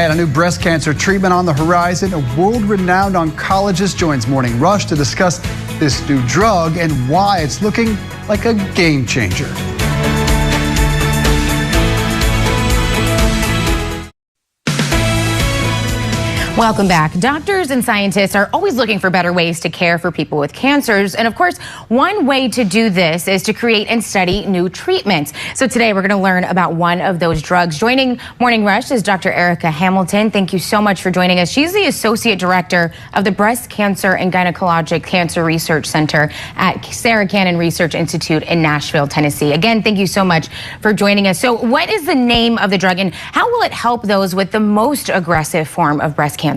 And a new breast cancer treatment on the horizon. A world-renowned oncologist joins Morning Rush to discuss this new drug and why it's looking like a game changer. Welcome back. Doctors and scientists are always looking for better ways to care for people with cancers. And of course, one way to do this is to create and study new treatments. So today we're going to learn about one of those drugs. Joining Morning Rush is Dr. Erika Hamilton. Thank you so much for joining us. She's the Associate Director of the Breast Cancer and Gynecologic Cancer Research Center at SCRI Research Institute in Nashville, Tennessee. Again, thank you so much for joining us. So what is the name of the drug and how will it help those with the most aggressive form of breast cancer?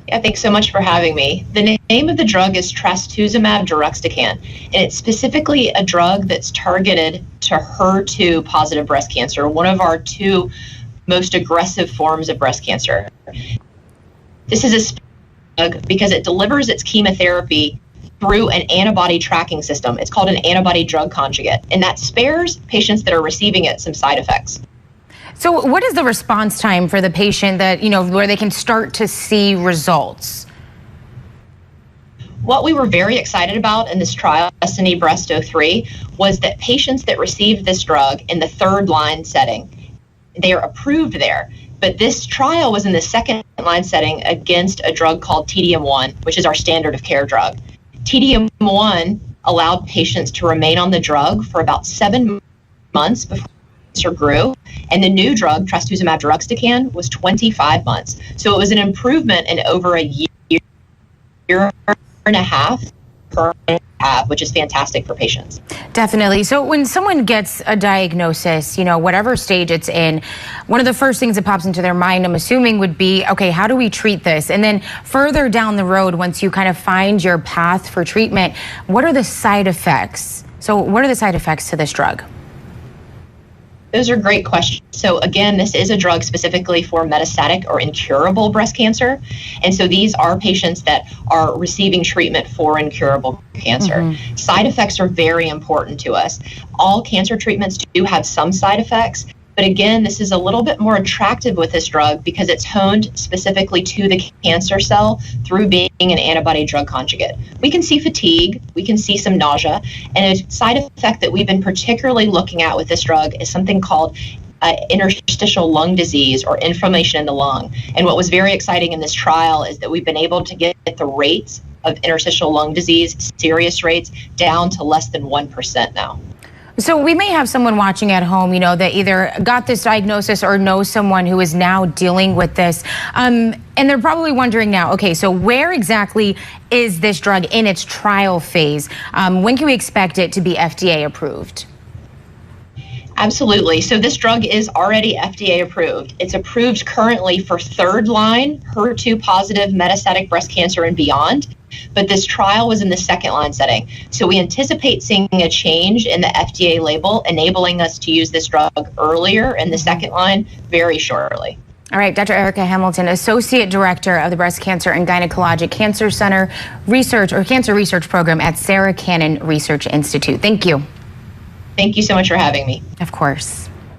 Yeah, thanks so much for having me. The name of the drug is Trastuzumab Deruxtecan, and it's specifically a drug that's targeted to HER2 positive breast cancer, one of our two most aggressive forms of breast cancer. This is a drug because it delivers its chemotherapy through an antibody tracking system. It's called an antibody drug conjugate, and that spares patients that are receiving it some side effects. So what is the response time for the patient that, where they can start to see results? What we were very excited about in this trial, SCRI Breast 03, was that patients that received this drug in the third line setting, they are approved there. But this trial was in the second line setting against a drug called TDM1, which is our standard of care drug. TDM1 allowed patients to remain on the drug for about 7 months before cancer grew, and the new drug, Trastuzumab Deruxtecan, was 25 months. So it was an improvement in over a year and a half, which is fantastic for patients. Definitely. So when someone gets a diagnosis, whatever stage it's in, one of the first things that pops into their mind, I'm assuming, would be, okay, how do we treat this? And then further down the road, once you kind of find your path for treatment, what are the side effects? So what are the side effects to this drug? Those are great questions. So again, this is a drug specifically for metastatic or incurable breast cancer. And so these are patients that are receiving treatment for incurable cancer. Mm-hmm. Side effects are very important to us. All cancer treatments do have some side effects. But again, this is a little bit more attractive with this drug because it's honed specifically to the cancer cell through being an antibody drug conjugate. We can see fatigue, we can see some nausea, and a side effect that we've been particularly looking at with this drug is something called interstitial lung disease or inflammation in the lung. And what was very exciting in this trial is that we've been able to get the rates of interstitial lung disease, serious rates, down to less than 1% now. So we may have someone watching at home, that either got this diagnosis or knows someone who is now dealing with this. And they're probably wondering now, okay, so where exactly is this drug in its trial phase? When can we expect it to be FDA approved? Absolutely. So this drug is already FDA approved. It's approved currently for third line HER2 positive metastatic breast cancer and beyond. But this trial was in the second line setting. So we anticipate seeing a change in the FDA label, enabling us to use this drug earlier in the second line very shortly. All right, Dr. Erika Hamilton, Associate Director of the Breast Cancer and Gynecologic Cancer Center Research or Cancer Research Program at SCRI Research Institute. Thank you. Thank you so much for having me. Of course.